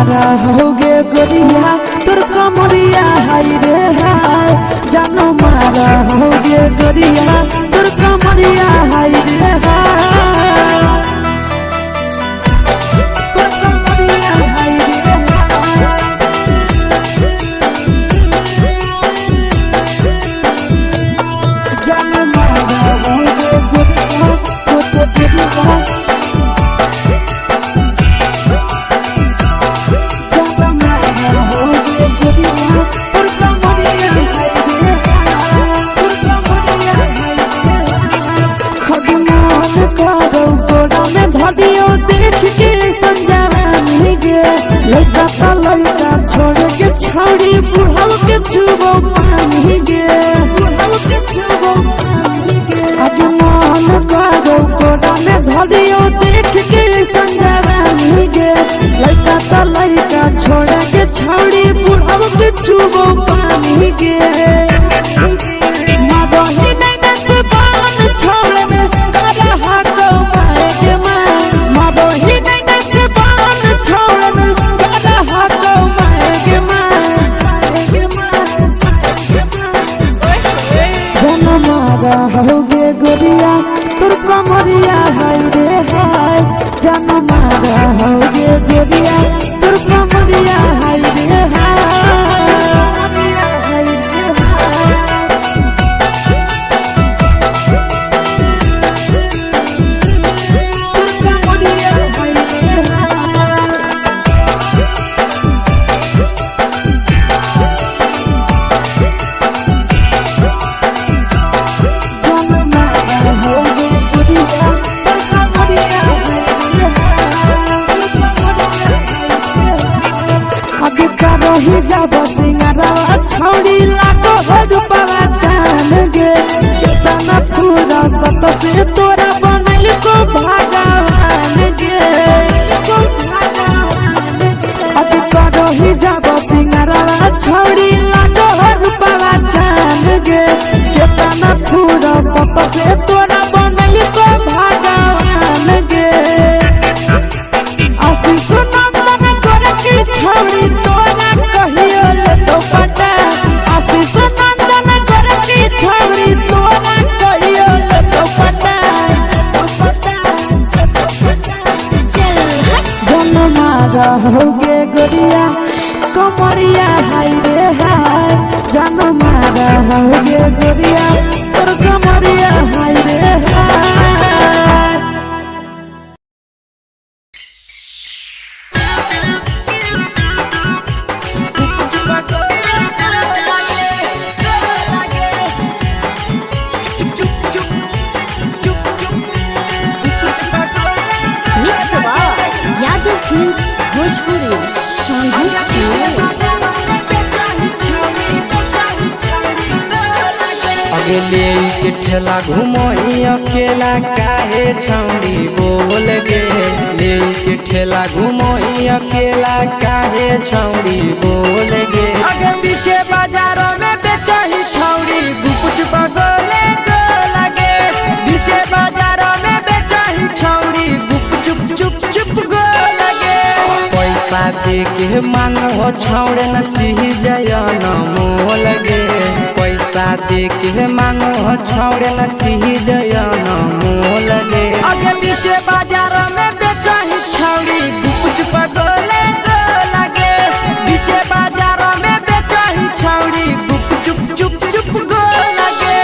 मारा होगे गोरिया तोर कमरिया हाय रे हाय जानो मारा होगे गोरिया तोर कमरिया हाय रे हाय तोर कमरिया हाय रे जानो मारा होगे गोरिया तोर कमरिया लड़का छोड़ के छौड़ी बुढ़ाव के छुबो पानी गे आज मन करो कोड़ा में धरियो देख के संजवानी गे लड़का छोड़ के छौड़ी बुढ़ाव के छुबो पानी गे मदही नहीं नस बान छोड़ में करा हाको माए के मां मदही नहीं नस बान छोड़ में करा हाको माए के मां जनमारा होगे गोरिया तोर कमरिया हाय रे हाय जनमारा होगे गोरिया तोर कमरिया हाय रे ही जब सिंगारवा छौड़ी लागो रूपवा जान गे कितना पूरा सत से तोरा बनल को भगवान गे अभी करो ही जब सिंगारवा छौड़ी लागो रूपवा जान गे कितना पूरा सत से तोरा बनल को भगवान गे आशीष नंदन कर की छौड़ी तोरा कहियो ले तो पटा आशीष नंदन कर की छौड़ी तोरा कहियो ले तो पटा जनमारा होगे गोरिया कमरिया हाय रे हाय जनमारा होगे गोरिया तोर कमरिया हाय रे हाय ले के ठेला घुमोई अकेला काहे छौड़ी बोल गे ले के ठेला घुमोई अकेला काहे छौड़ी बोल गे आगे पीछे बाजारों में बेचही छौड़ी गुपुच बगले को लगे पीछे बाजारों में बेचही छौड़ी गुप चुप चुप चुप गो लगे पैसा दे के मांगो छौड़े न चीज न मोल गे पैसा दे के मांगो छौड़े न चीज न मोल गे आगे पीछे बाजारों में बेचही छौड़ी गुपुच बगले को लगे पीछे बाजारों में बेचही छौड़ी गुप चुप चुप चुप गो लगे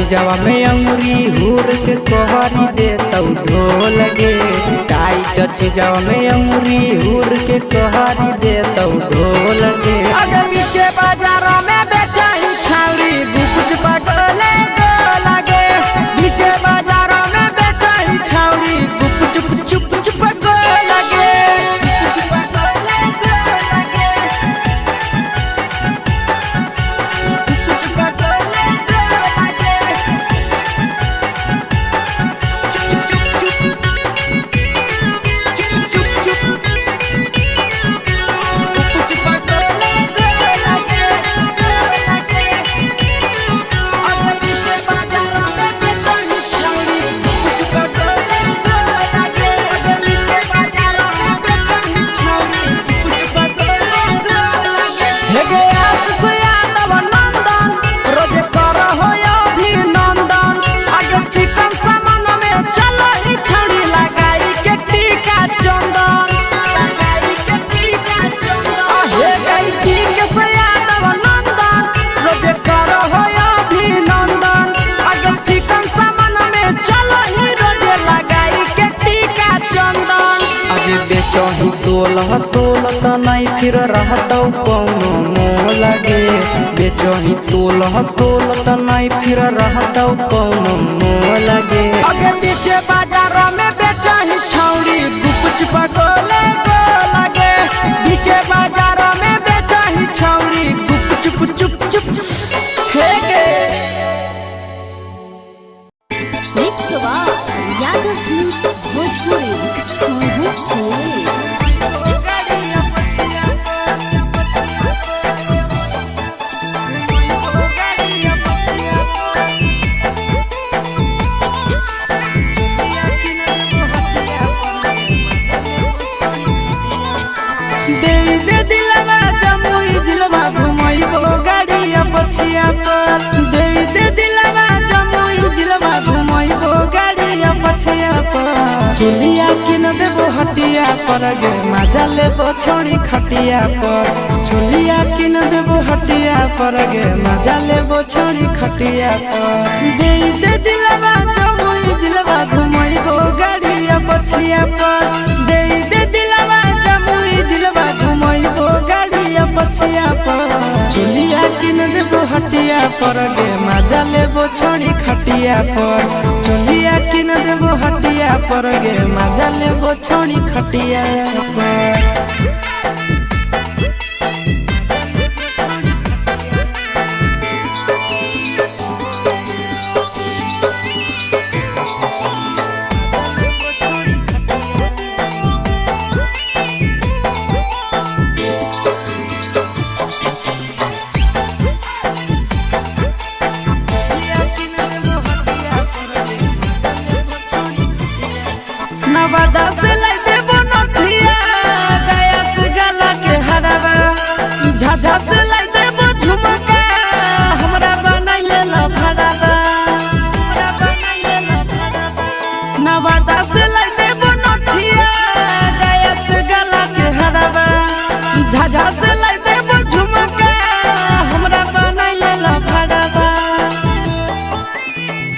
चीजवा में अंगुरी हुर के कोहरी दे तौ ढोल गे। टाइट चीजवा में अंगुरी हुर के कोहरी दे तौ ढोल गे। अगर पीछे बाजारों में बेचाई छावड़ी कुछ पगले को लगे। पीछे बाजारों में बेचाई छावड़ी चुप चुप चुप को लगे। बेचही तोल त नहीं फिर रहतौ कौनो मोल गे। बेचही तोल त नहीं फिर रहतौ कौनो मोल गे। अगे पीछे बाजारों में बेचही छौड़ी कुछ पगले को लगे। पीछे बाजारों में बेचही छौड़ी चुप चुप चुप हे गे। पछिया पर दे दे दिलवा जमुई जिलवा घुमैबो गाड़िया पछिया पर। चुलिया किन देबो हटिया पर गे मजा लेबो छोड़ी खटिया पर। चुलिया किन देबो हटिया पर गे मजा लेबो छोड़ी खटिया पर। दे दे दिलवा जमुई जिलवा घुमैबो गाड़िया पछिया पर। दे दे दिलवा जमुई जिलवा घुमैबो गाड़िया पछिया पर। चुलिया किन देबो हटिया पर गे मजा लेबो छोड़ी खटिया पर। चुलिया किन देबो हटिया पर गे मजा लेबो छोड़ी खटिया पर। नवादा से लाई देबो नथिया गया से गला के हरवा। झाझा से लाई देबो झुमका हमरा बनाइले ला भड़वा। नवादा से लाई देबो नथिया गया से गला के हरवा। झाझा से लाई देबो झुमका हमरा बनाइले ला भड़वा।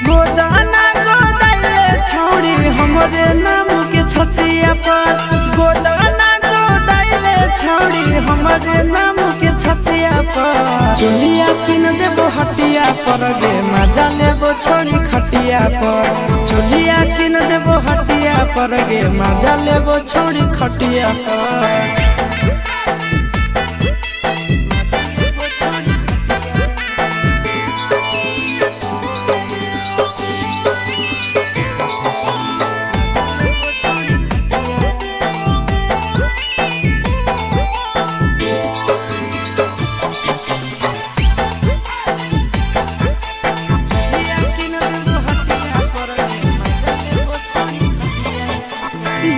गोदाना गोदाइले छौड़ी हमरे नाम के छतिया पर। गोदाना गोदाइले छौड़ी हमरे नाम के छतिया पर। चुलिया किन देबो हटिया पर गे मजा लेबो छोड़ी खटिया पर। चुलिया किन देबो हटिया पर गे मजा लेबो छोड़ी खटिया पर।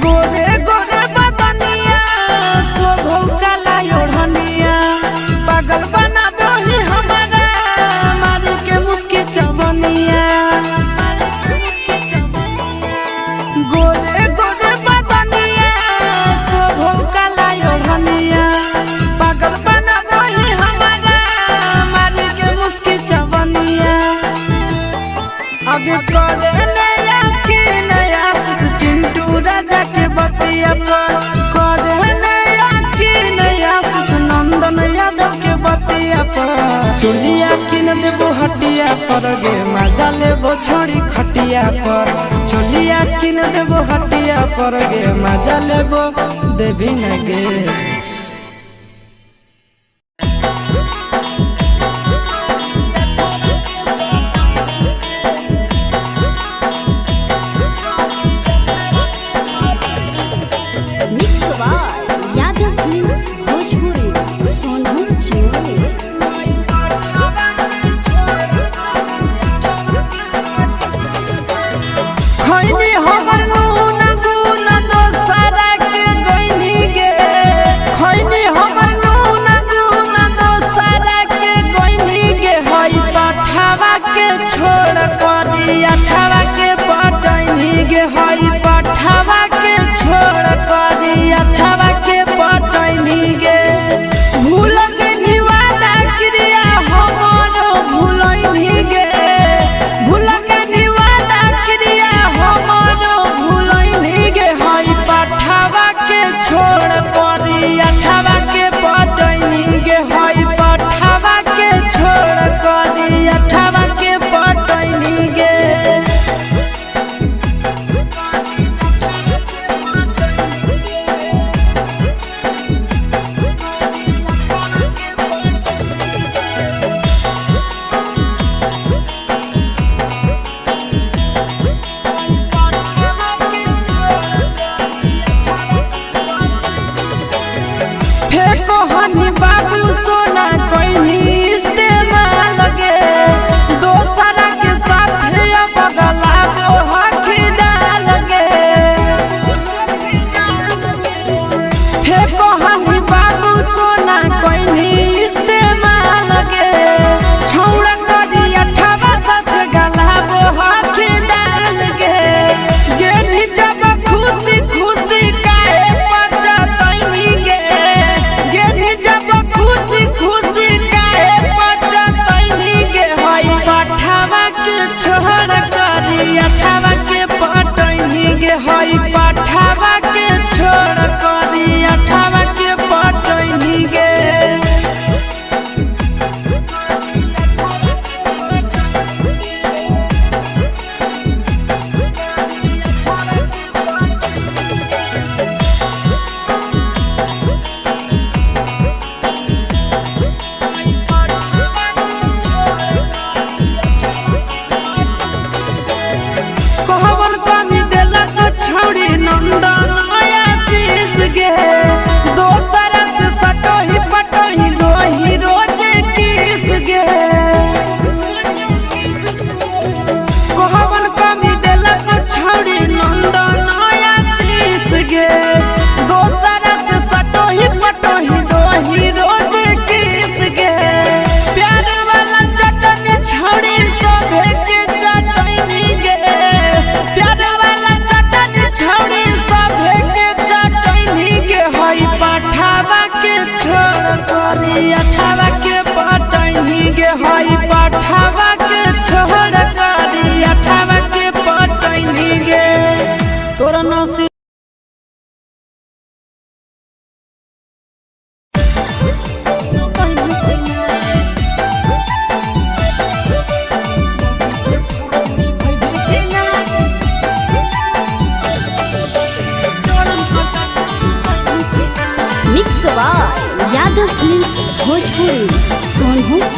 गोरे गोरे बदनिया पर चोलिया किन देबो हटिया पर गे मजा लेबो छोड़ी खटिया पर चोलिया किन देबो हटिया पर गे मजा लेबो देवी न गे यादव फिल्म्स भोजपुरी सोनू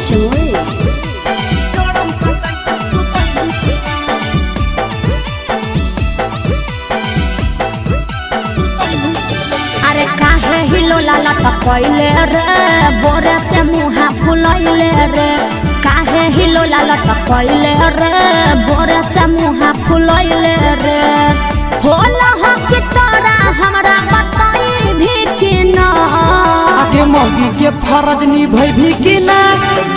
चोर। अरे काहे हिलोला लटकैले रे बोरे से मुहा फुलैले रे काहे हिलोला लटकैले रे बोरे से मुहा फुलैले रे होला हो कि तोरा हमरा बताई भी कि ना आगे मौगी के फरज निभै भी कि ना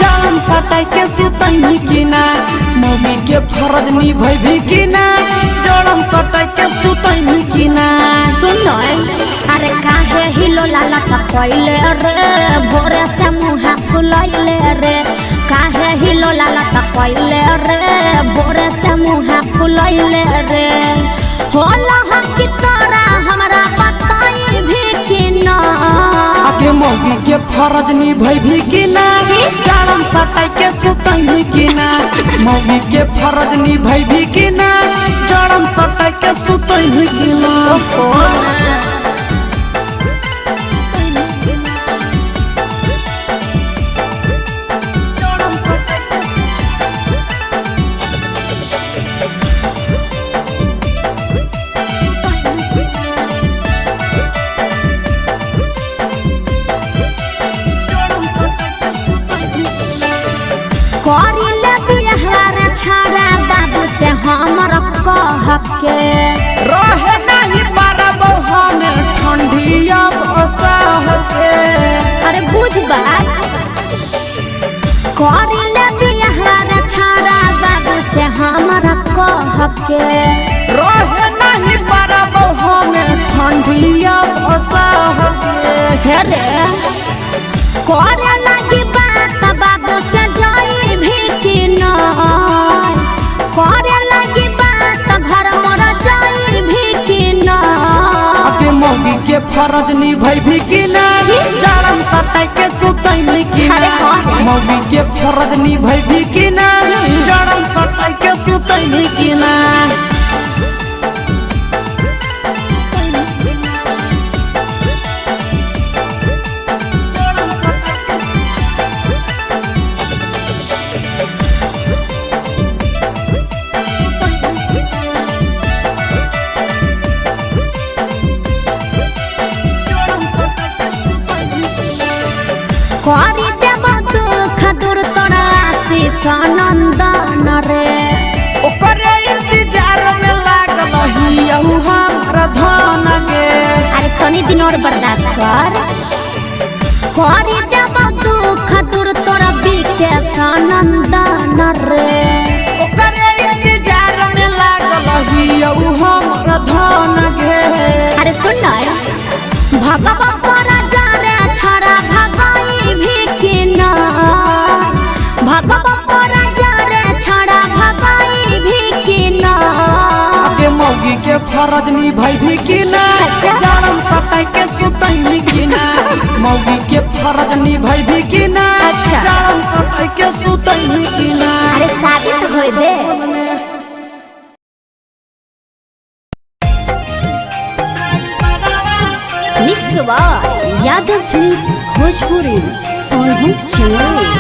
जान सटाई के सुतै भी कि ना मौगी के फरज निभै भी कि ना जड़म सटाई के सुतै भी कि ना सुन अरे काहे हिलोला लटकैले रे बोरे से मुहा फुलैले रे काहे हिलोला लटकैले रे बोरे से मुहा फुलैले रे होला हम कि तोरा हमरा बताई भी कि ना आगे मौगी के फरज निभै भी कि ना जाड़म सटाई के सुतई की ना मौगी के फरज निभाई भी की ना जाड़म सटाई के सुतई की ना से हमर कह के रहे नहीं पारब हम ठंडिया बसाह के अरे बुझ बात करिले बिहार छाड़ा बाबू से हमर कह के रहे नहीं पारब हम ठंडिया बसाह के हे रे करे लगी बात बाबू से जाई भी कि न करे लगी बात घर मोर जाई भी कि न अके मौगी के फरज निभाई भी कि ना जाड़म सटाई के सुतई भी कि ना मौगी के फरज निभाई भी कि ना जाड़म सटाई के सुतई भी कि ना करी देव दुख दूर तोरा आशीष नंदन रे ओकरे इंतजार में लागल हियहु हमर धन गे अरे तनी दिन और बर्दाश्त कर करी देव दुख दूर तोरा विकेश नंदन रे ओकरे इंतजार में लागल हियहु हमर धन गे अरे सुन भगवा तोरा जाने छड़ा भगाई भी कि ना भगवा तोरा जाने छड़ा भगाई भी कि ना अके मौगी के फरज निभाई भी कि ना जाड़म सटाई के सुतई भी कि ना मौगी के फरज निभाई भी कि ना जाड़म सटाई के सुतई भी कि ना अरे शादी तो होई दे mix by Yadav films Bhojpuri Sonu Chandel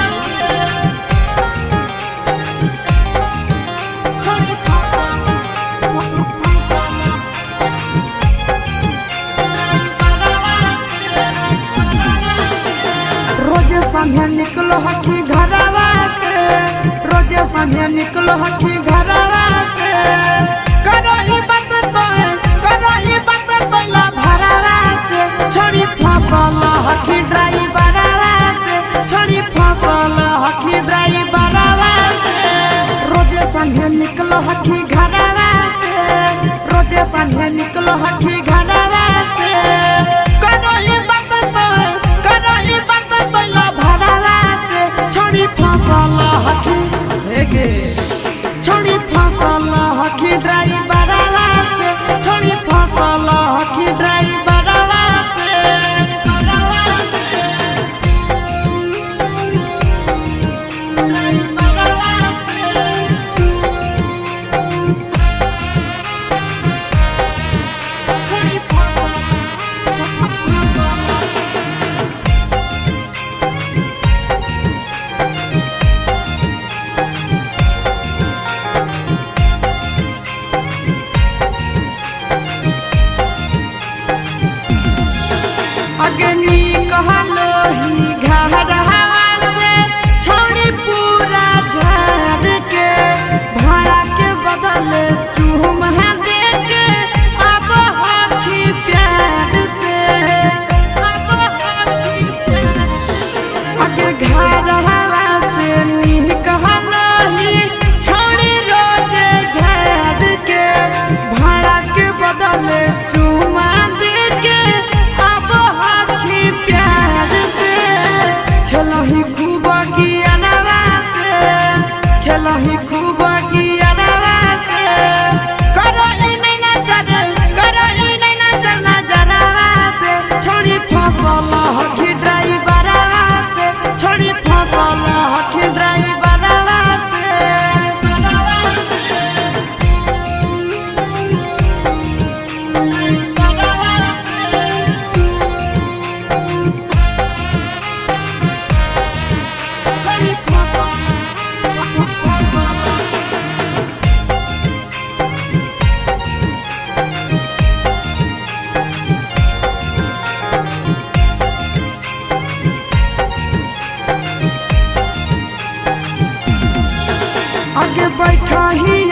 रोजे संझे निकलो हकी घरवा से रोजे संझे निकलो हकी घरवा से करही बात तो ला भरवा से छोड़ी फसल हकी ड्राइवरवा से छोड़ी फसल हकी ड्राइवरवा से रोजे संझे निकलो हकी घरवा से रोजे संझे निकलो हकी घरवा से करही बात तो ला भरवा से छोड़ी फसल हकी हेगे छोड़ी फसल हकी ड्राइवरवा से छोड़ी फसल हकी ड्राइवर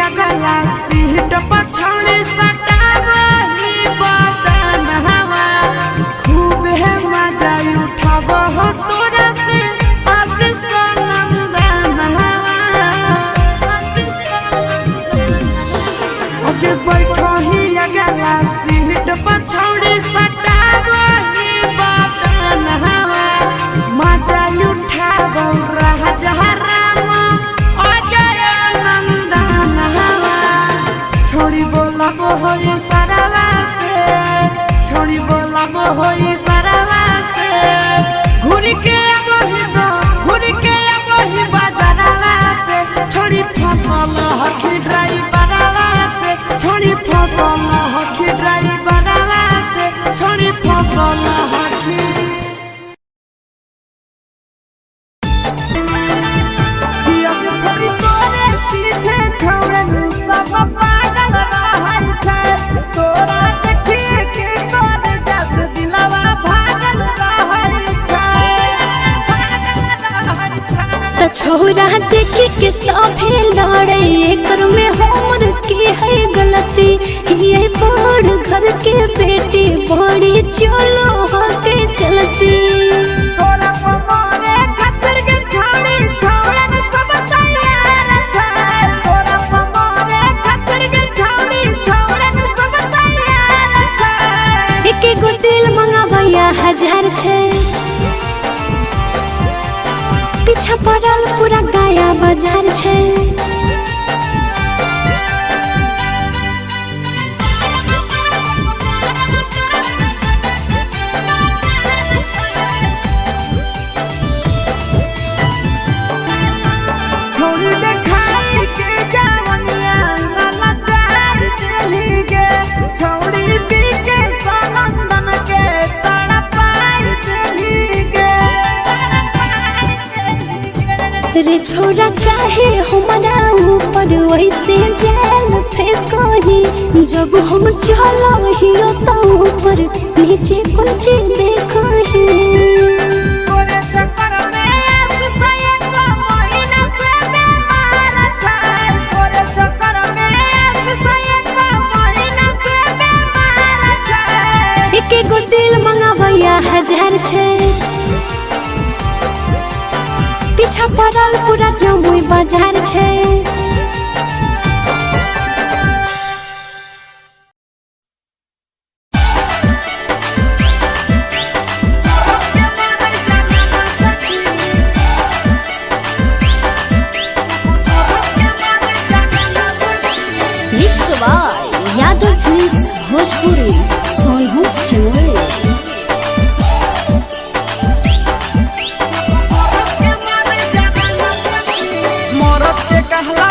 अगला सीट पछौड़ी सटावही बदन हवा खूब है मजा उठाव हो तोरा से आशीष नंदन हवा आगे बैठो ही अगला सीट पछौड़ी सटावही बदन हवा मजा उठाव राजा राम अजय नंदन हवा छोड़ी बोलब होई सरवा से छोड़ी बोलब होई सरवा से घूर के अबही दो घूर के अबही बाजारवा से छोड़ी फसल हकी ड्राइवरवा से छोड़ी फसल हकी ड्राइवरवा से छोड़ी फसल हकी छोड़ी तोरे पीछे छोड़न सब पागल रहल छै तोरा देखिए के तोर जस दिलवा भागल रहल छै त छोरा देखी के सभे लड़े एकर में हमर की है गलती ये बड़ घर के बेटी बड़ी चलो होके चलती तोरा पमारे खतर के छोड़ी छोड़न सब तैयार छै तोरा पमारे खतर के छोड़ी छोड़न सब तैयार छै एके गो दिल मंगावैया 1000 छै पीछा पड़ल पूरा गाया बाजार छै छोड़ी देखाई के जवनिया लाला चार चली गे छोड़ी पी के सनंदन के तड़पाई चली गे रे छोरा काहे हमरा ऊपर वैसे जाल फेंकही जब हम चलहियो त ऊपर नीचे कुछ देखही तोरे चक्कर में आसुसय को महीना से बीमार छै तोरे चक्कर में आसुसय को महीना से बीमार छै एके गो दिल मंगावैया 1000 छै पीछा पड़ल पूरा जमुई बाजार छै mix by Yadav films Bhojpuri Sonu चिमोरी मरद के कहला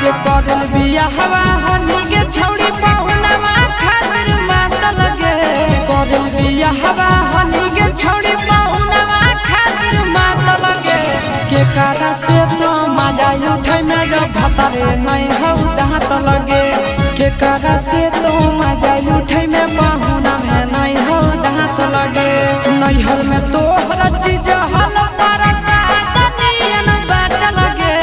आगे करल बिया हवा हनी के छौड़ी पहुनवा खातिर मातल गे करल बिया हवा हनी के छौड़ी पहुनवा खातिर मातल गे के कारा से तो मजा उठै में जब भतरे नहीं हौ दांत लगे के कारा से तो मजा उठै में पहुना में नहीं हौ दांत लगे नैहर में तो हर चीज हल पर सातनियन बाट लगे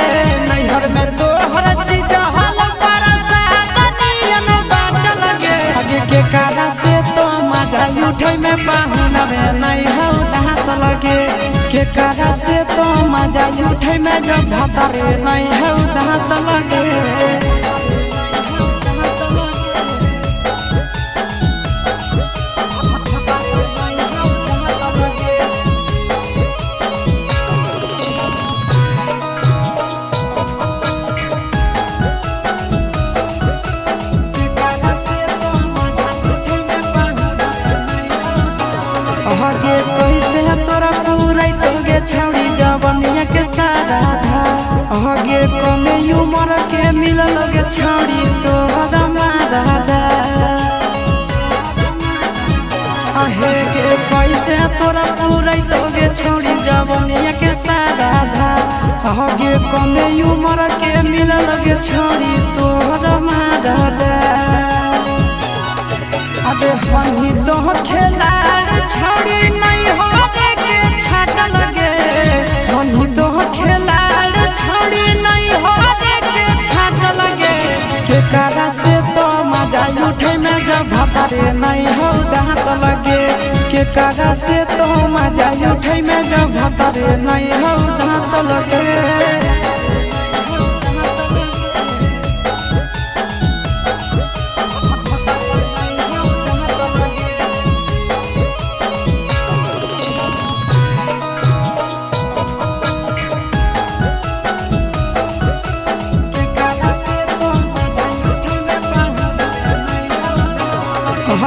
नैहर में तो हर चीज हल पर सातनियन बाट लगे आगे के कारा से तो मजा उठै में पहुना में नहीं हौ दांत लगे के कारा से तो मजा उठै में जब भतरे नहीं हौ दांत लगे आगे कैसे तोरा पूरा तोगे छौड़ी जवनिया के सारा धा आगे कमे उमर के मिलल गे छौड़ी तो हदमा दादा आहे के कैसे तोरा पूरा तोगे छौड़ी जवनिया के सारा धा आगे कमे उमर के मिलल गे छौड़ी तो हदमा दादा अबे हनी तो खेलाड़ छौड़ी नहीं होवे के छाट लगे हनी तो खेलाड़ छौड़ी नहीं होवे के छाट लगे के कारा से तो मजा उठे में जब भतरे नहीं हौ दांत लगे के कारा से तो मजा उठे में जब भतरे नहीं हौ दांत लगे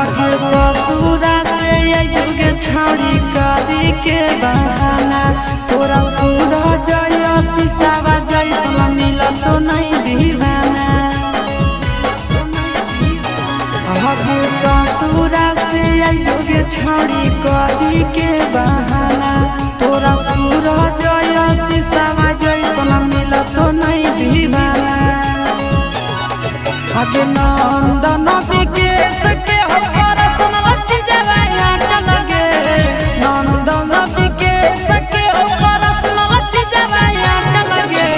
ससुरा से अइबे छौड़ी करी के बहाना तोरा पूरा जय शीशावा जैसन मिलत तो नहीं दीवाना ससुरा से अइबे छौड़ी करी के बहाना तोरा पूरा जय शीशावा जैसन मिलत तो नहीं दीवाना आगे नंदन विकेश के हो परसन लच्छी जवाया लगे नंदन विकेश के हो परसन लच्छी जवाया लगे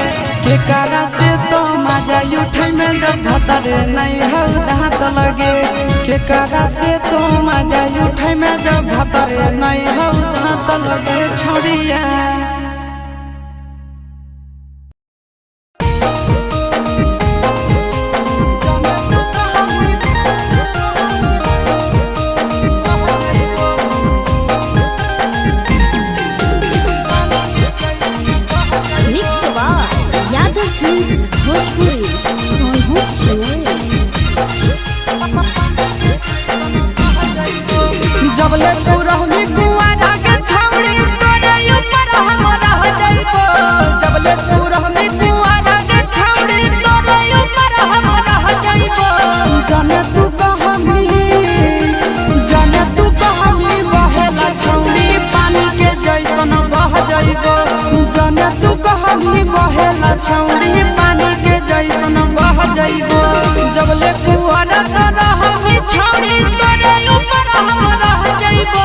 के कारा से तो मजा उठै में जब भतरे नहीं हौ दांत लगे के कारा से तो मजा उठै में जब भतरे नहीं हौ दांत लगे छोड़िया जबले तू रहनी कुआरा के छौड़ी तोरे ऊपर हम रह जाइबो जबले तू रहनी कुआरा के छौड़ी तोरे ऊपर हम रह जाइबो जाने तू कहमी बहेला छौड़ी पानी के जैसन बह जाइबो जाने तू कहमी बहेला छौड़ी पानी के जैसन बह जाइबो जबले कुआरा तो रहनी छौड़ी तोरे ऊपर हम रह जाइबो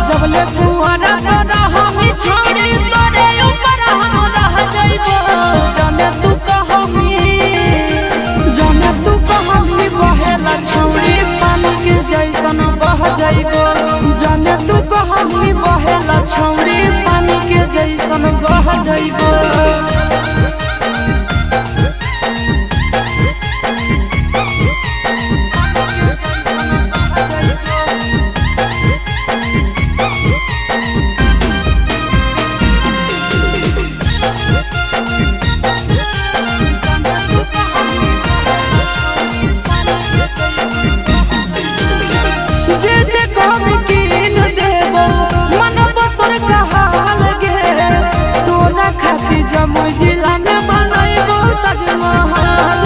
जबले कुआरा तो रहनी छौड़ी तोरे ऊपर हम रह जाइबो जाने तू कहमी बहेला छौड़ी पानी के जैसन बह जाइबो जाने तू कहमी बहेला छौड़ी पानी के जैसन बह जाइबो जिला में बनैबो ताजमहल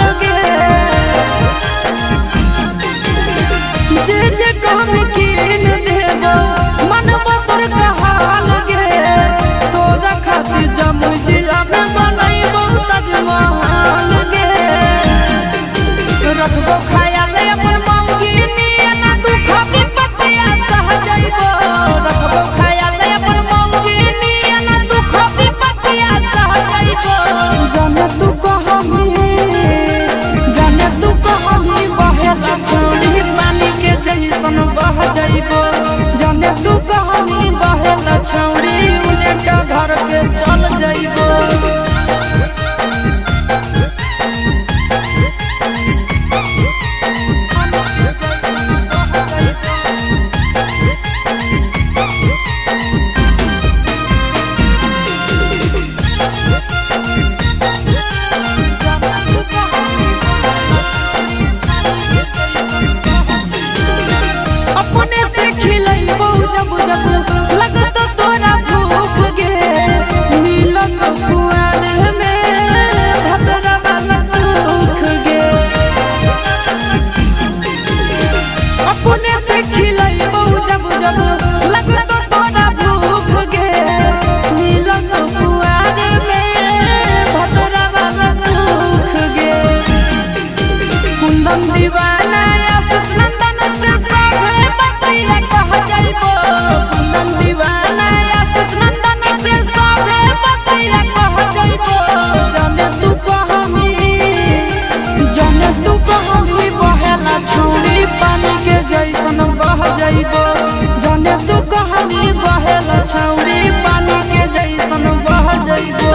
जवने तू कहानी बहेला छौड़ी पानी के जैसन बह जइबो।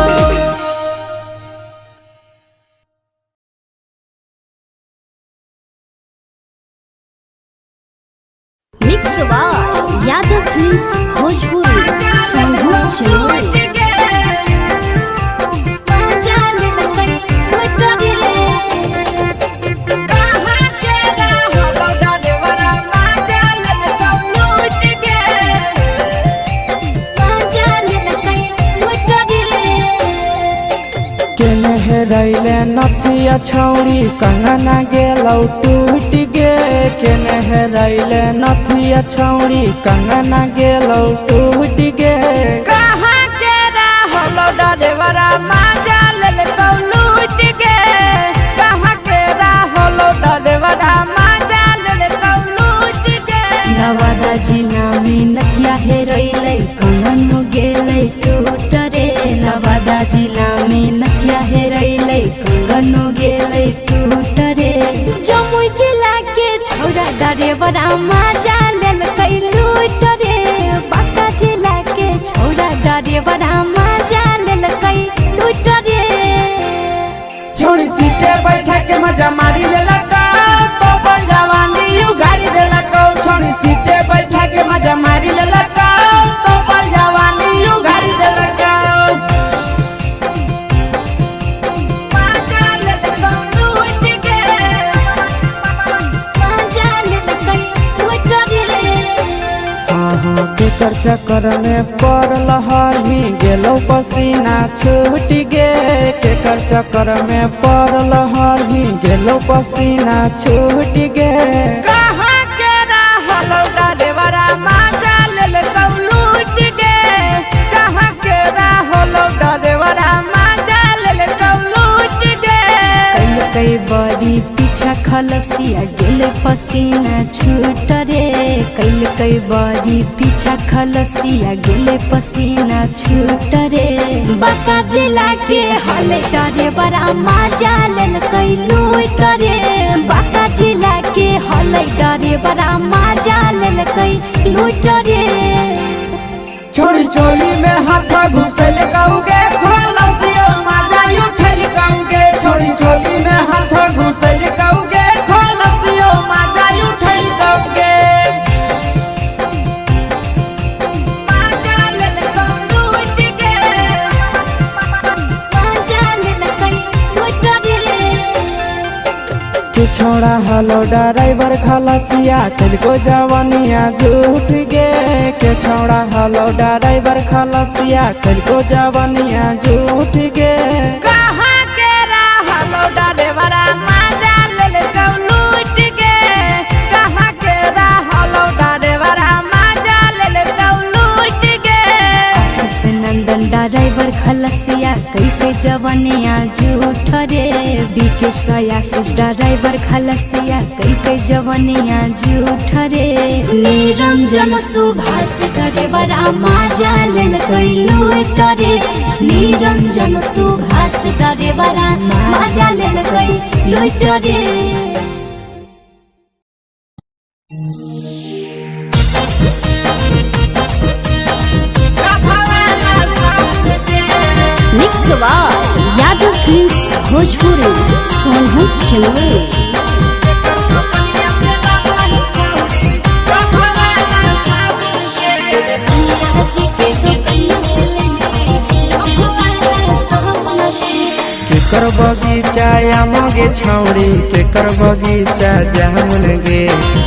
Mix by Yadav films Bhojpuri Sangam चलो हेरैले नथिया छौड़ी कंगना गेलौ टूट गे। केने हेरैले नथिया छौड़ी कंगना गेलौ टूट गे। कहाँ के रहलो डरेवरा माजा लेलकौ लूट गे। कहाँ के रहलो डरेवरा माजा लेलकौ लूट गे। नवादा जिला में नथिया हेरैले कंगन गेलै टूट रे। नवादा जिला में नथिया हेरैले कंगन गेलै टूट रे। जमुई जिला के छौरा डरेवरा माजा लेलकै लूट रे। बांका जिला के छौरा डरेवरा माजा लेलकै लूट रे। छोड़ी सीटे बैठा के मजा मारी लेलकौ तो बन जवानी उगारी देलकौ। छोड़ी सीटे बैठा के मजा मारी लेलकौ तो बन जवानी उगारी देलकौ। केकर चक्कर में पड़ल हरही गेलौ पसीना छूट गे। केकर चक्कर में पड़ल हरही गेलौ पसीना छूट गे। कहाँ के रहलो डरेवरा माजा लेलकौ लूट गे। कहाँ के रहलो डरेवरा माजा लेलकौ लूट गे। कई बड़ी पीछा खलसिया गेल पसीना छूट रे। कई बड़ी पीछा खलसिया गेल पसीना छूट रे। बांका जिला के हले डरेवरा माजा लेलकै लूट रे। बांका जिला के हले डरेवरा माजा लेलकै लूट रे। छोड़ी चोली में हाथ घुसल कौगे खलसियो माजा उठल कौगे। छोड़ी चोली में हाथ घुसल कौगे खलसियो माजा उठल कौगे। माजा लेलकौ लूट गे। माजा लेलकै लूट रे। के छोड़ा हलो ड्राइवर खलसिया तेलको जवानिया झूठ गे। के छोड़ा हलो ड्राइवर खलसिया तेलको जवानिया झूठ गे। कहाँ के रहलो डरेवरा माजा लेलकौ लूट गे। कहाँ के रहलो डरेवरा माजा लेलकौ लूट गे। आशीष नंदन ड्राइवर खलसिया कई जवानिया झूठ रे। बीके आशीष ड्राइवर खलसिया कई जवानिया झूठ रे। निरंजन सुभाष ड्राइवरा माजा लेलकै लूट रे। निरंजन सुभाष ड्राइवरा माजा लेलकै लूट रे। Mix by Yadav films Bhojpuri Sonu चलो। केकर बगीचा आमगे छौड़ी केकर बगीचा जामुन गे।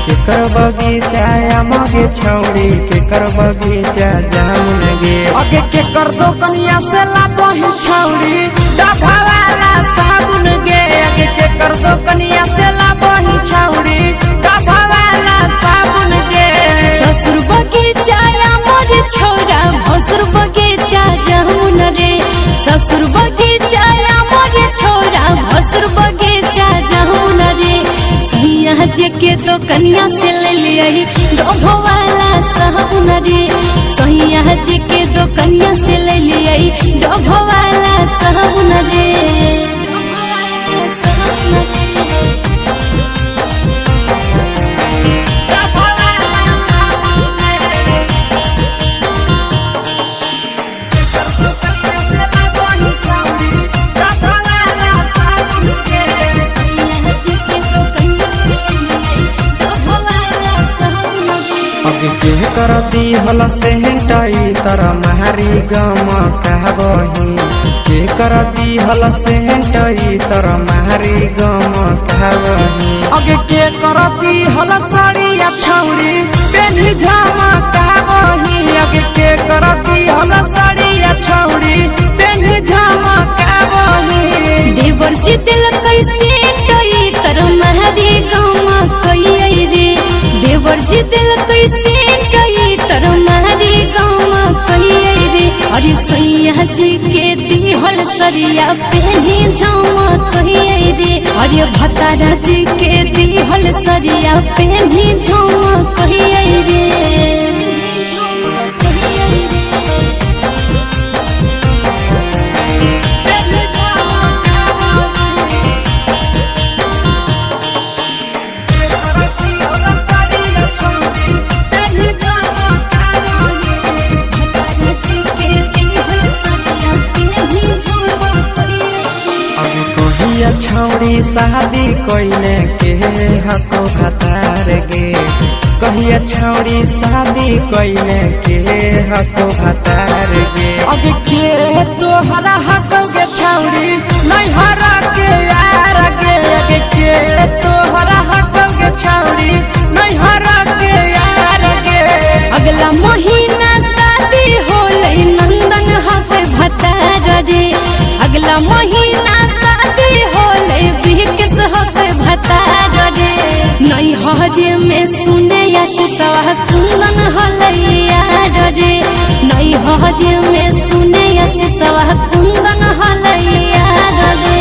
केकर बगीचा आमगे छौड़ी केकर बगीचा जामुन गे। अगे केकर दोकनिया से लाबही छौड़ी डभावाला साबुन गे। अगे केकर दोकनिया से लाबही छौड़ी डभावाला साबुन गे। ससुर बगीचा मोर छौरा भसुर बगीचा जामुन रे। ससुर बगीचा मोर छौरा भसुर बगीचा जामुन रे। सैया जे के दोकनिया से ले लिया डोभवाला साबुन रे। सैया जे के दोकनिया से ले लिया डोभवाला साबुन रे। कर दिहल सेंटई तर मारी गम कहबही के कर दिहल सेंटई तर मारी गम कहबही अगे के कर दिहल साड़िया छौड़ी पेन्ही झमकावही अगे के कर दिहल साड़िया छौड़ी पेन्ही झमकावही देवर जी दिल कैसे टई तर महरी गम कई रे देवर जी दिल कैसे टई तर महरी गम कई रे अरे सैया जी के दिहल सरिया पेन्ही झमकई रे अरे भतारा जी के दिहल सरिया पेन्ही झमकई रे छौड़ी शादी कोइले के हको भतार गे कहिया छौड़ी शादी कोइले के हको भतार गे अगे के तोहरा हकोगे छौड़ी नहीं हरा के यार गे अगे के तोहरा हकोगे छौड़ी नहीं हरा के यार गे अगला महीना शादी होले नंदन हक भतार रे अगला महीना शादी होले बिहकिस हक भतार रे नहीं हजे में सुने या सवा कुंदन होले यार रे नहीं हजे में सुने या सवा कुंदन होले यार रे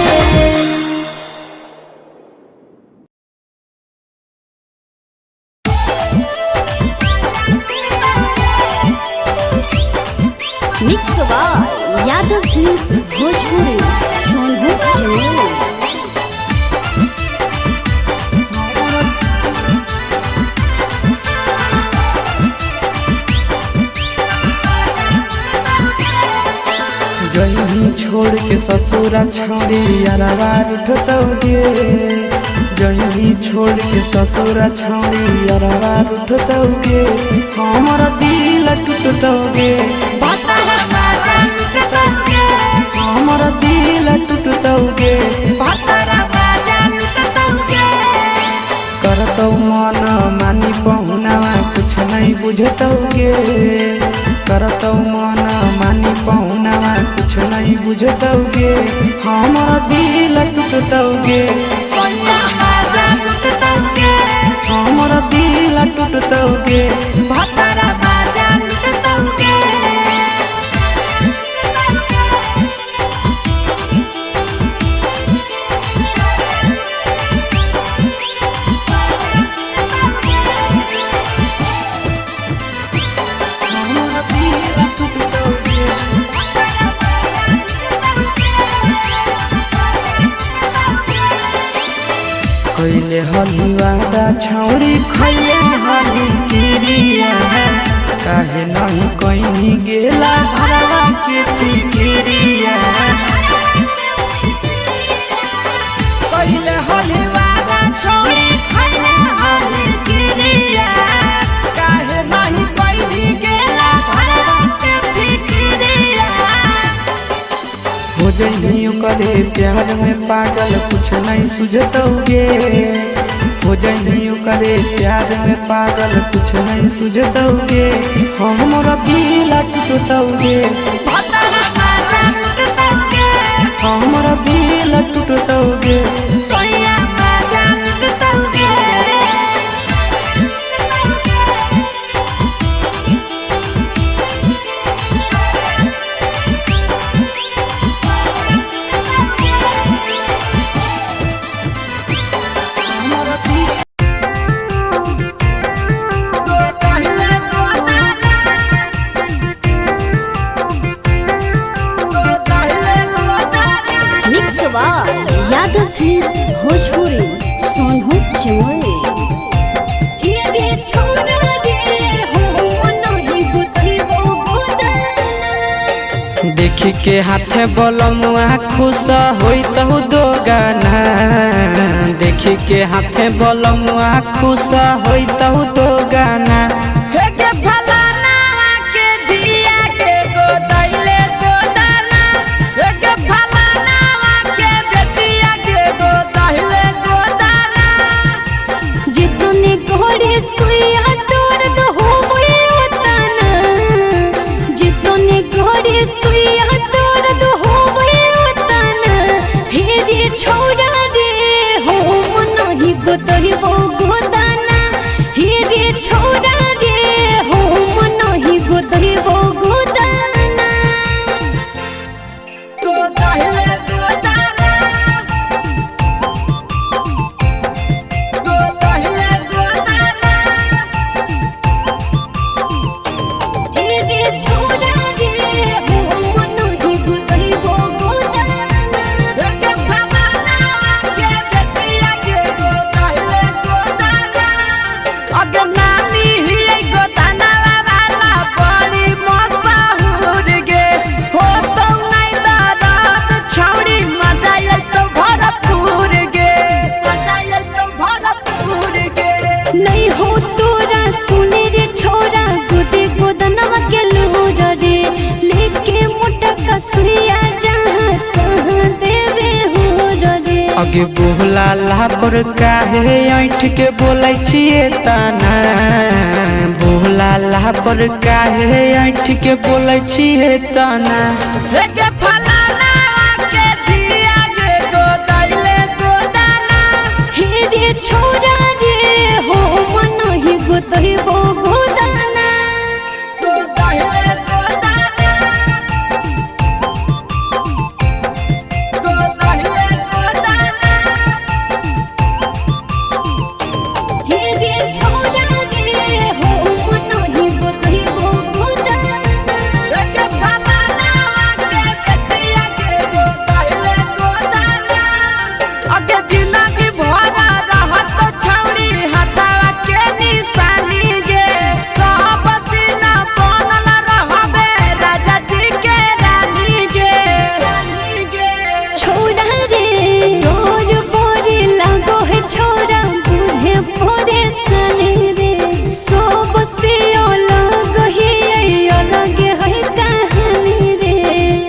mix by Yadav films Bhojpuri Sonu Chauhan जही छोड़ के ससुरा छोड़ी अरवा उठतौगे जही छोड़ के ससुरा छोड़ी अरवा उठतौगे हमर दिल टूटतौगे हमर दिल टूटतौगे करतौ मन मानी पहुनावा कुछ नहीं बुझतौगे करतौ मन मानी पहुनावा कुछ नहीं बुझतौगे हमर दिल टूटतौगे हमर दिल टूटतौगे कैले हलुआदा छौड़ी खैले हली किरिया काहे नहीं कहीं गेला भरवा के फिकिरिया कैले हलुआदा छौड़ी खैले हली किरिया काहे नहीं कहीं गेला भरवा के फिकिरिया हो जइनी ओकरे प्यार में पागल कुछ नहीं सुझतौगे हो जइनी ओकरे प्यार में पागल कुछ नहीं सुझतौगे हमर दिल टूटतौगे हमर दिल टूटतौगे यादव फिल्म्स भोजपुरी सोनू चौहान देखी के हाथे बलमुआ खुश होई तहु दो गाना देखी के हाथे बलमुआ खुश होई तहु दो गाना हे के भला सुइया जहाँ तहाँ देवे हो रे। अगे बोला ला पर काहे ऐठ के बोलै छिए तना, बोला ला पर काहे ऐठ के बोलै छिए तना। के फलाना के दिया गे गोदाइले गोदाना, हे रे छोरा रे हो मन ही गोदई हो गोदाना। गोदाइले गोदाना, गोदाइले गोदाना, हे रे छोरा रे हो मन ही गोदई हो गोदाना। के फलाना के दिया गे गोदाइले गोदाना। अगे जिंदगी भरा रहत छौड़ी हटावा के निशानी गे, सब दिन बनल रहबे राजा जी के रानी गे, रानी गे। छोरा रे रोज बोरी लागो है छोरा बुझे भोरे सने रे। सब से अलग है कहानी रे।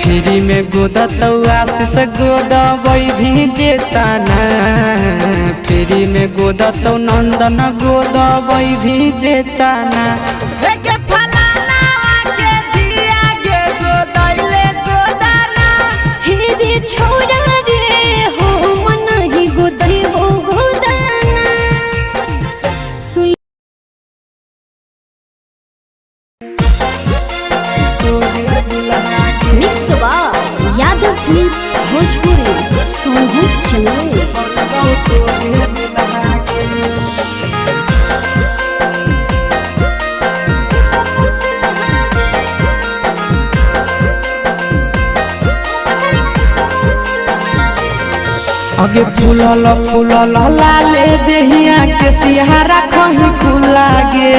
फ्री में गोदत आशीष गोदबै भी जेताना, फ्री में गोदत नंदन गोदबै भी जेताना। के फलाना के दिया गे गोदाइले गोदाना, हे रे छोरा रे हो मन ही गोदई हो गोदाना। सुई मिक्स बा यादव फिल्म्स भोजपुरी सोनू चलो। अगे फूलल फूलल लाले देहिया के सिहारा कहीं खुला गे,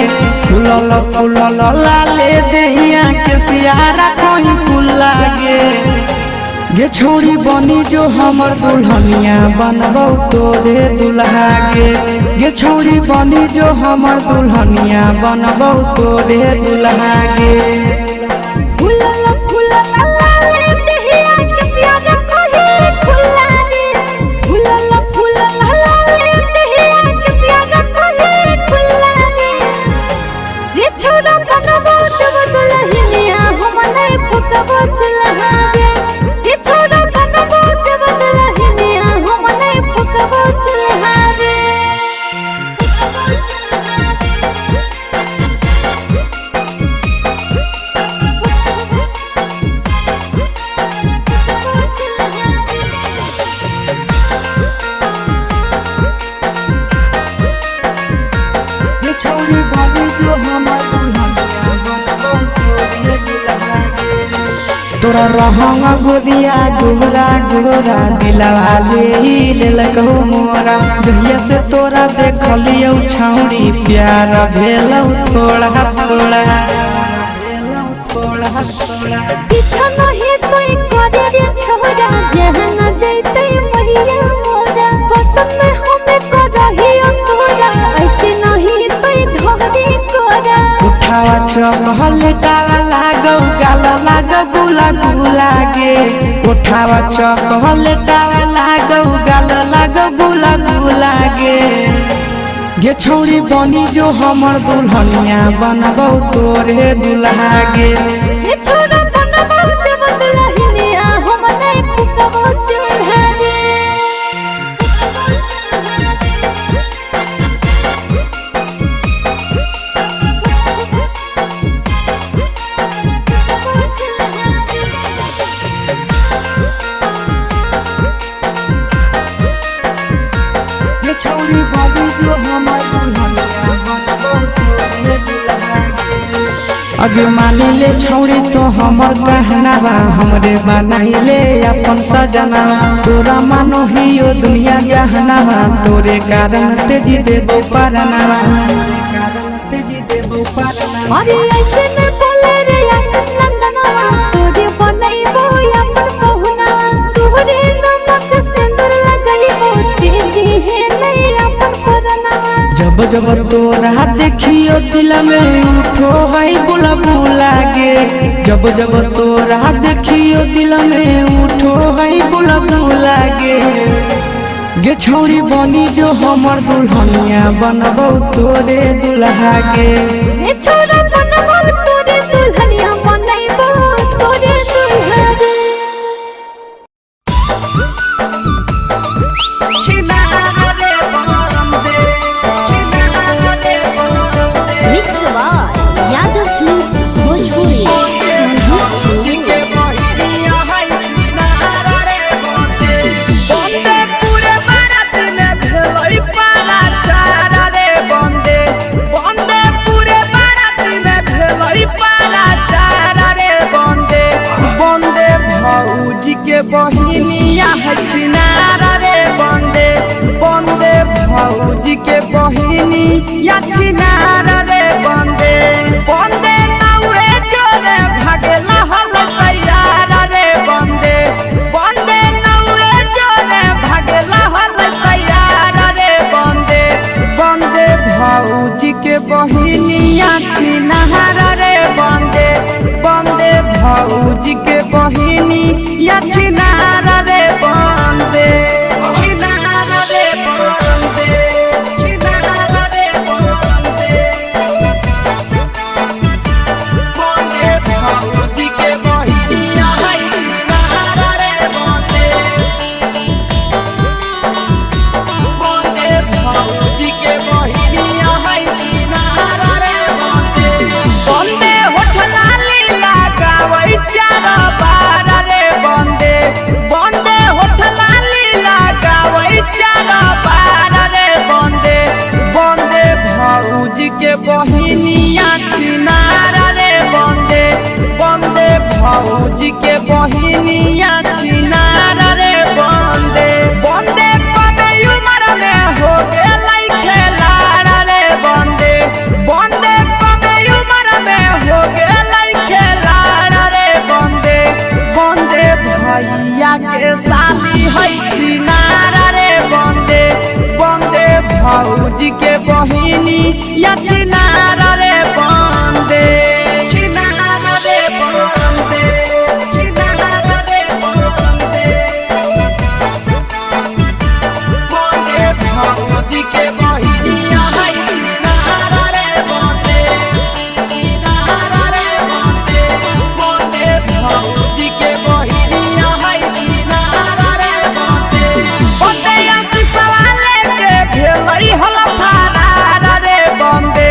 फूलल फूलल लाले देहिया के सिहारा कहीं खुला गे। गे छोड़ी बनी जो हमर दुल्हनिया बनबौ तोरे दुल्हा गे, गे छोड़ी बनी जो हमर दुल्हनिया बनबौ तोरे दुल्हा गे। फूलल फूलल लाले देहिया के सिहारा कहीं खुला गे। फूलल फूलल लाले देहिया के सिहारा कहीं खुला गे। रे छोरा बनबौ जब दुल्हनिया हम नहीं फुकबौ चुल्हा गे। रे छोरा बनबौ जब दुल्हनिया हम नहीं फुकबौ चुल्हा गे। गे छोड़ी बनी जो हमर दुल्हनिया बनबौ तोरे दुल्हा गे। तोरा रहंगा गोदिया गोरा गोरा दिलवा ले लेलकौ मोरा, जहिया से तोरा देखलियौ छौड़ी प्यार भेलौ थोड़ा थोड़ा, थोड़ा थोड़ा। पीछा नहीं तोई करे रे छोरा, जहाँ न जैते मैया मोरा। पसंद में हमें करही तोरा, ऐसे नहीं तोई धोरी तोरा। उठावा चपहलेटावा लागौ गाला लागौ गुला गुला गे, उठावा चपहलेटावा लागौ गाला लागौ गुला गुला गे। गे छौड़ी बनी जो हमर दुल्हनिया बनबौ तोरे दुल्हा गे। रे छोरा बनबौ जब दुल्हनिया हम नहीं फुकबौ चुल्हा गे। गे छौड़ी बनी जो हमर दुल्हनिया बनबौ तोरे दुल्हा गे। अगे मानी ले छौड़ी तो हमर कहनावा, हमरे बनाइले अपन सजना। तोरा मानो हियो दुनिया जहनावा, तोरे कारण तेजी देबो पारनावा, तेजी देबो पारनावा। अरे ऐसे में बोले रे आशीष नंदनवा, तोरे बनैबो अपन पहुना। तोरे नाम से सिंदूर लगैबो, तेजी है नहीं अपन परना। जब जब तोरा देखियो दिल में उठो है बुलबुला गे, जब जब तोरा देखियो दिल में उठो है बुलबुला गे छौरी बनी जो हमर दुल्हनिया बनबौ तोरे दुल्हा गे, छौरा बनबौ तोरे दुल्हनिया बनैबौ तोरे दुल्हा गे। Mix by Yadav films Bhojpuri. बहिनिया छिनारा रे बंदे बंदे भौजी के बहिनिया छिनारा रे बंदे बंदे नाउरे जोरे भागेला हल तैयारा रे बंदे बंदे नाउरे जोरे भागेला हल तैयारा रे बंदे बंदे भौजी के बहिनिया छिनारा रे बंदे बंदे भौजी के बहिनिया छिनारा रे बंदे छिनारा रे बंदे छिनारा रे बंदे बंदे भौजी के बहिनिया छिनारा रे बंदे बंदे भौजी के बहिनिया छिनारा रे बंदे बंदे होठला लीला गावै चारा बारा रे बंदे बंदे होठला लीला गावै चारा बारा रे बंदे बंदे भौजी के बहिनिया छिनारा रे बंदे बंदे भौजी के बहिनिया छिनारा रे बंदे बंदे कमे उमर में हो गेलै खेलाड़ा रे बंदे बंदे कमे उमर में हो गेलै खेलाड़ा रे बंदे बंदे भैया के शादी है छिनारा रे बंदे बंदे भौजी के बहिनिया छिनारा रे बंदे छिनारा रे बंदे छिनारा रे बंदे बंदे भौजी के बहिनिया छिनारा रे बंदे छिनारा रे बंदे बंदे भौजी के बहिनिया छिनारा रे बंदे बंदे आशीषवा लेके भेलै हल फरारा रे बंदे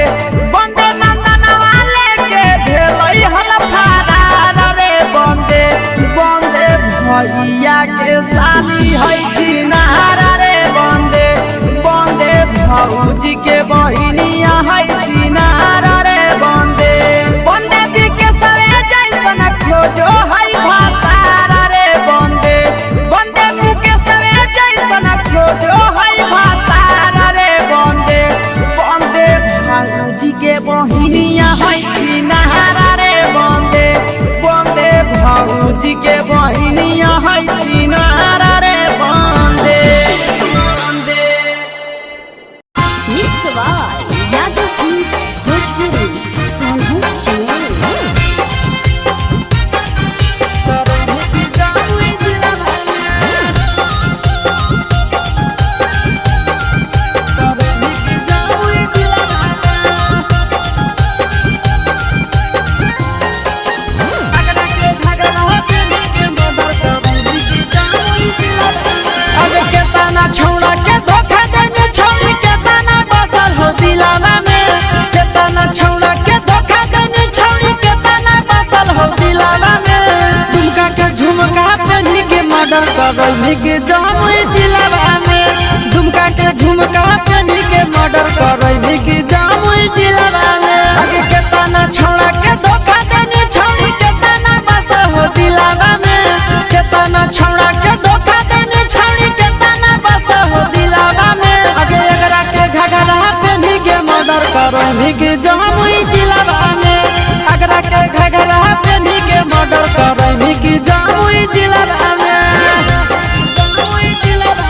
बंदे नंदनवा लेके भेलै हल फरारा रे बंदे बंदे भैया के शादी है छिनारा रे बंदे बंदे भौजी के बहिनिया छिनारा रे बंदे बंदे बिकेशरे जैसन खोजो है भातारा रे बंदे बंदे मुकेशरे जैसन खोजो है भातारा रे बंदे बंदे भौजी के बहिनिया छिनारा रे बंदे बंदे भौजी के बहिनिया छिनारा रे बंदे बंदे mix by Yadav films Bhojpuri. छौड़ा के धोखा देने छौड़ी के ताना बसल हो दिलावा में केतना छौड़ा के धोखा देने छौड़ी के ताना बसल हो दिलावा में दुमका के झुमका पहनी के मर्डर करैनी के जामुई जिलावा में दुमका के झुमका पहनी के मर्डर करैनी के जामुई जिलावा में आगे केतना छौड़ा के धोखा देने छौड़ी के ताना बसल हो दिलावा में केतना छौड़ा के धोखा देने छौड़ी के ताना बसल हो दिलावा में आगे एकरा के घघरा पहनी के मर्डर करैनी के जामुई जिलावा में एकरा के घघरा पहनी के मर्डर करैनी के जामुई जिलावा में जामुई जिलावा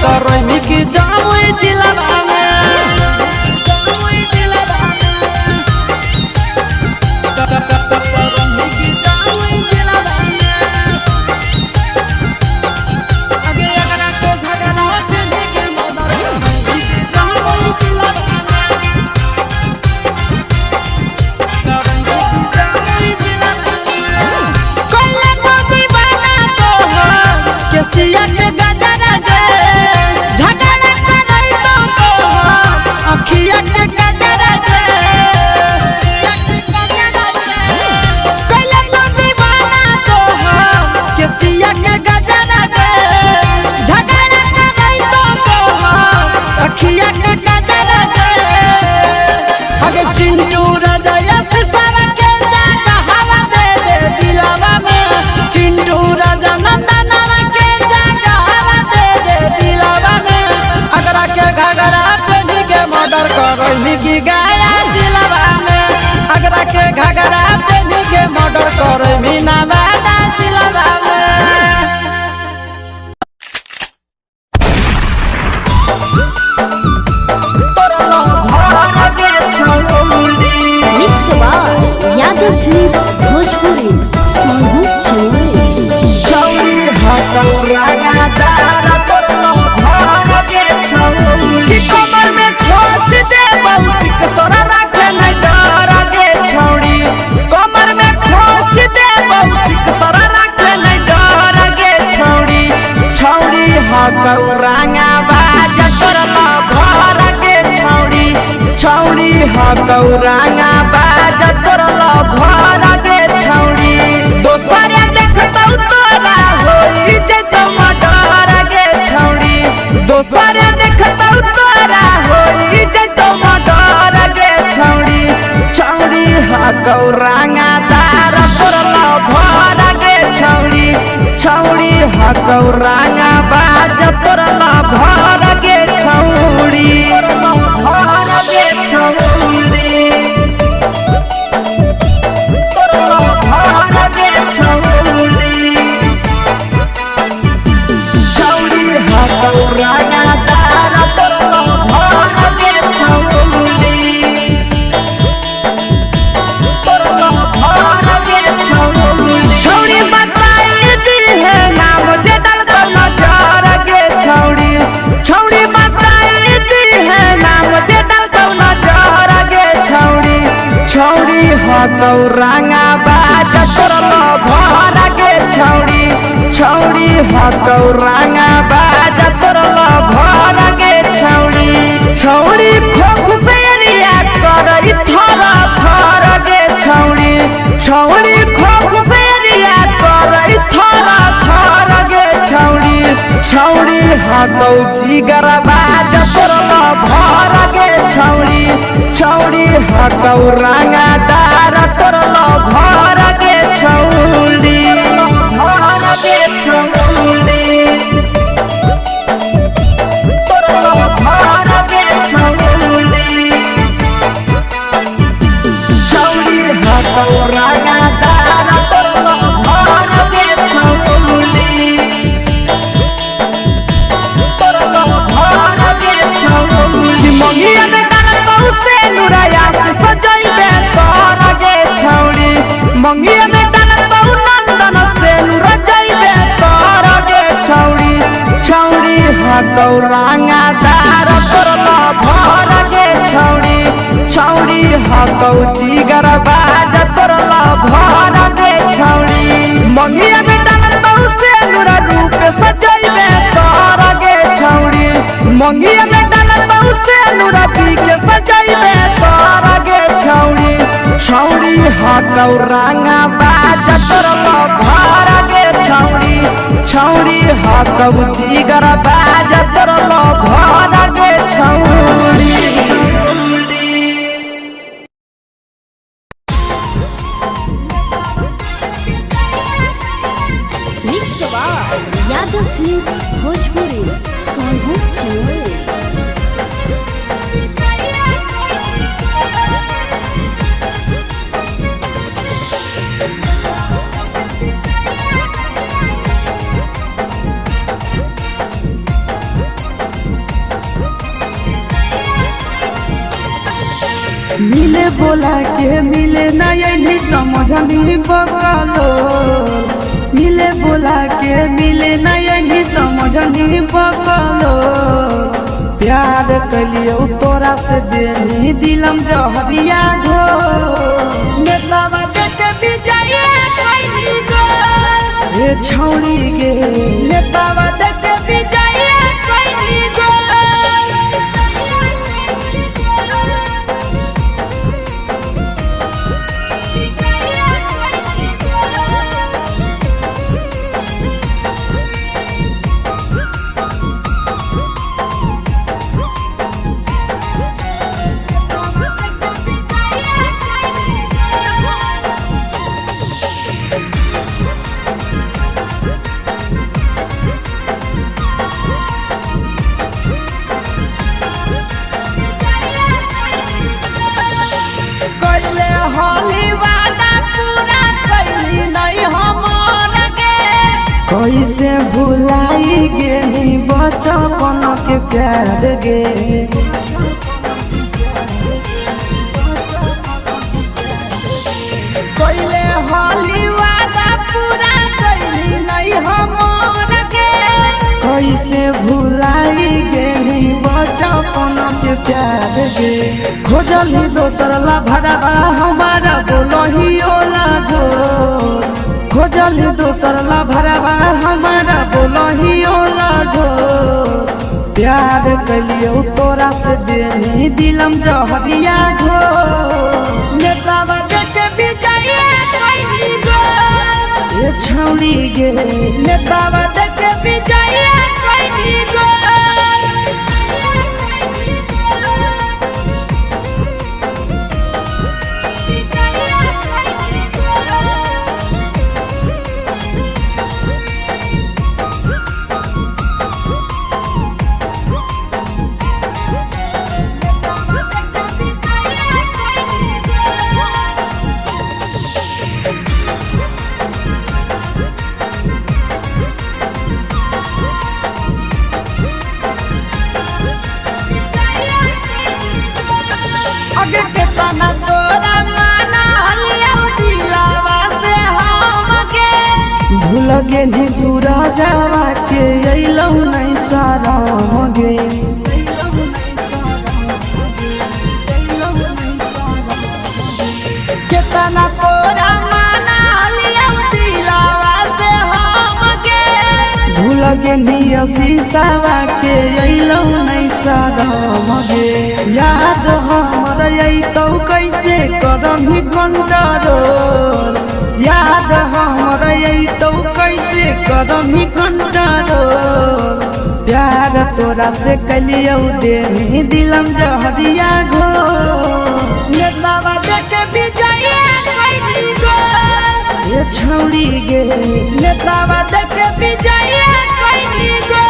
करमी की जामुई जिलावा में सिया के गजरा दे झगड़ा करई तो अखिया के गजरा दे कैले तो दीवाना तो के सिया के गजरा दे झगड़ा करई तो अखिया के गजरा दे अगे चिंटू राजा से सारा के जागा हवा दे दे दिलवा में चिंटू राजा नंदन करमी की गाया जिलावा में अगरा के घगरा पेनी के मर्डर करमी नवादा जिलावा में मिक्स बार यादव फिल्म्स भोजपुरी सोनू चौरे चौरी हकौरा दारा तोरलो घर के छौरी कमर में ठोस दे बहुतिक सोरा रखे न डर के छौरी कमर में ठोस दे बहुतिक सोरा रखे न डर के छौरी छौरी हकौरा बाज तोरलो घर के छौरी छौरी हकौरा बाज तोरलो घर के छौरी दोसरे देखतौ तोरा होई जतो मडर के छौरी दोसरे देखतौ तोरा होई जतो मडर के छौरी छौरी हकौरा दार तोरलो भर के छौरी छौरी हकौरा बाज तोरलो भर के छौरी भर के छौरी तोरलो भर के छौरी छौरी हकौरा दार तोरलो भर के छौरी तोरलो भर के छौरी छौरी बताई दी है नाम जे डलतो नजर के छौरी छौरी बताई दी है नाम जे डलतो नजर के छौरी छौरी हकौरा बाज तोरलो भर के छौरी छौरी हकौरा बाज तोरलो भर के छौरी छौरी खोख से रिया करई थरा थर के छौरी छौरी खोख से रिया करई थरा थर के छौरी छौरी हकौ जिगर बाज तोरलो भर के छौरी छौरी हकौरा दार तोरलो भर के छौरी भर के छौरी तोरलो भर के छौरी छौरी हकौरा दार तोरलो भर के छौरी तोरलो भर के छौरी मंगिया में डालतो से नुराया से सजइबे कर के छौरी मंगिया में डालतो नंदन से नुरा जइबे कर के छौरी छौरी हकौरा दार तोरलो भर के छौरी छौरी हकौ जिगर बाज तोरलो भर के छौरी मंगिया में डालतो से नुरा रूप सजइबे कर के छौरी मंगिया में डालतो से नुरा पी के सजइबे कर के छौरी छौरी हकौरा बाज तोरलो भर के छौरी छौरी हकौ जिगर बाज तोरलो भर के छौरी मिक्स बार यादव फिल्म्स भोजपुरी सोनू चौरे बोला के मिले ना यही समझनी बकलो मिले बोला के मिले ना यही समझनी बकलो प्यार कलियो तोरा से देनी दिलम जहरिया घो नेतावा देके विजय कैली गो ए छौड़ी गे नेतावा देके विजय कैली गो कैसे भुलाई गे बचपन के प्यार गे कैले हाली वादा पूरा कैली नहीं हमर के कैसे भुलाई गे बचपन के प्यार गे खोजली दोसर ला भरवा हमारा बोलही ओला जो खोजली दोसर ला भरवा हमारा बोलही ओला जो प्यार कलियो तोरा से देनी दिलम जहरिया घो नेतावा देके विजय कैली गो ए छौड़ी गे नेतावा देके विजय कैली गो आगे के तना तोरा माना हलिया दिलावा से हमके भूल गे सूरजवा के अइलौ नहीं साराम गे केतना तोरा माना हलिया दिलावा से हमके भूल गे शीशावा के अइलौ नहीं साराम गे याद हमर अइतौ कैसे करम कंट्रोल याद हमर अइतौ कैसे करम कंट्रोल प्यार तोरा से कलियो देनी दिलम जहरिया घो नेतावा देके विजय कैली गो ए छौड़ी गे नेतावा देके विजय कैली गो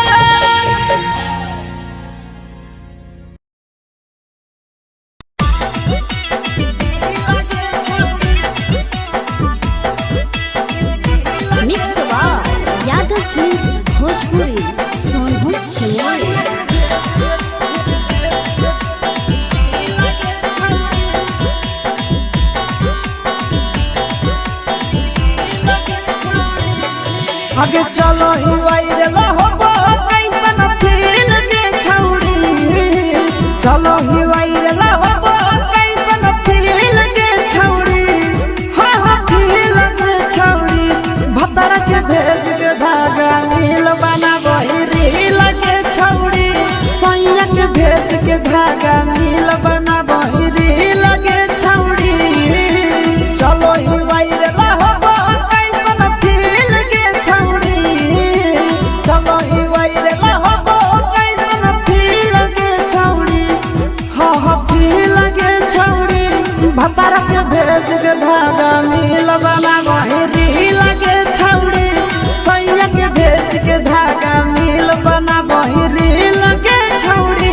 मिक्स यादव फिल्म्स भोजपुरी सोनभद्र चेन्नई आगे चलो ही वायरल होबो कैसन फील के छौड़ी चलो ही वायरल होबो कैसन फील के छौड़ी हाँ हाँ फील के छौड़ी भतर के भेज के धागा नील बना बहिरी लगे छौड़ी सैया के भेज के धागा नील बना बहिरी लगे छौड़ी चलो ही वायरल होबो कैसन फील के छौड़ी चलो ही वायरल होबो कैसन फील के छौड़ी हाँ हाँ फील के छौड़ी भतर के भेज के धागा नील बना बहिरी लगे छौड़ी सैया के भेज के धागा नील बना बहिरी लगे छौड़ी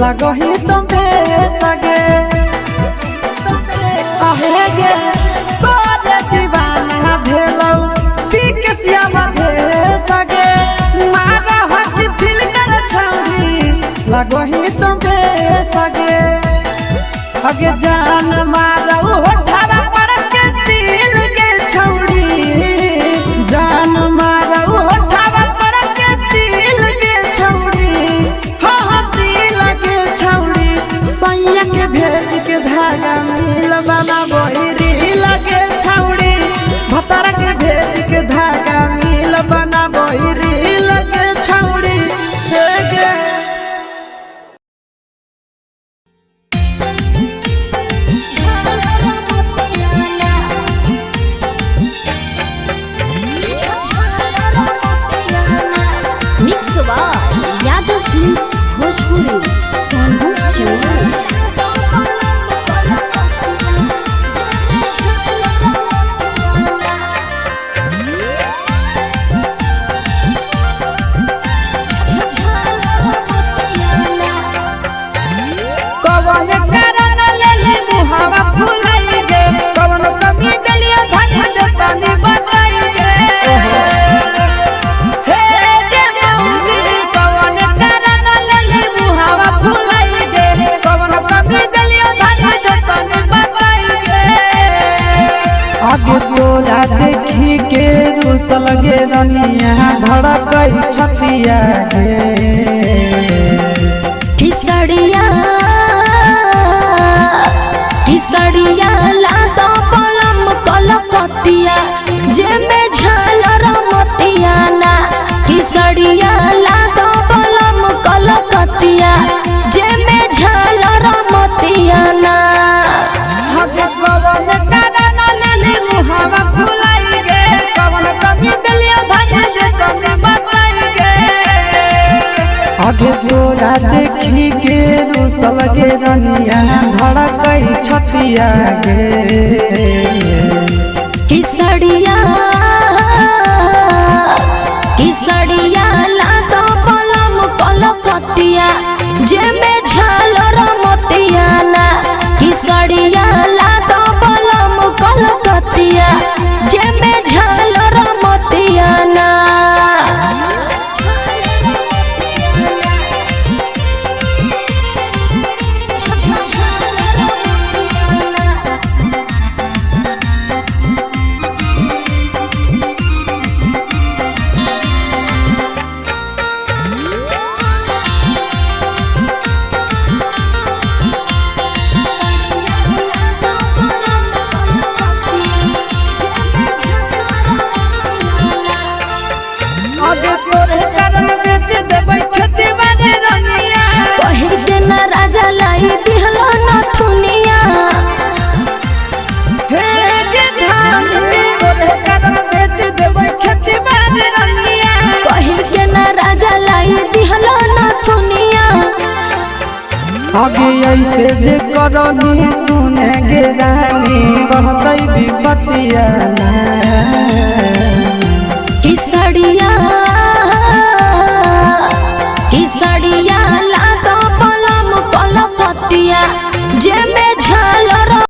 लगही तुम्हे सगे आहे गे तोरे दीवाना भेलौ पीक श्यामा भे सगे मारा हंसी फिल्टर छौरी लगही तुम्हे सगे अगे जान मारौ होठवा पर के दिल के छौरी जान मारौ होठवा पर के दिल के छौरी हाँ दिल के छौरी सैया के भेज के धागा मिल बना बहिरी लगे छौरी भतर के भेज के धागा मिल बना बहिरी लगे छौरी हे गे यादव फिल्म्स भोजपुरी सोनू चौहान कवन कारण लेले मुहावा फुलाई गे कवन कमी दलिया धन देतानी बताई गे हे गे मौली कवन कारण लेले मुहावा फुलाई गे कवन कमी दलिया धन देतानी बताई गे आगे तोरा देखी के रुसल गे रनिया धड़कई छतिया गे किसड़िया लातो पलम कलकतिया जेमे झालर मोतिया ना किसड़िया लातो पलम कलकतिया जेमे झालर मोतिया ना आगे कवन कारण लेले मुहावा फुलाई गे कवन कमी दलिया धन देतानी बताई गे आगे तोरा देखी के रुसल गे रनिया धड़कई छतिया गे किसड़िया लातो पलम कलकतिया जेमे झालर मोतिया ना किसड़िया लातो पलम कलकतिया जेमे झालर मोतिया ना आगे तोरे कारण बेच देबै खेती बाड़ी रनिया कहि दिन राजा लाई दिहलो न थुनिया हे गे धान तोरे कारण बेच देबै खेती बाड़ी रनिया कहि दिन राजा लाई दिहलो न थुनिया आगे ऐसे जे करनी सुने गे रानी कहतई विपतिया ना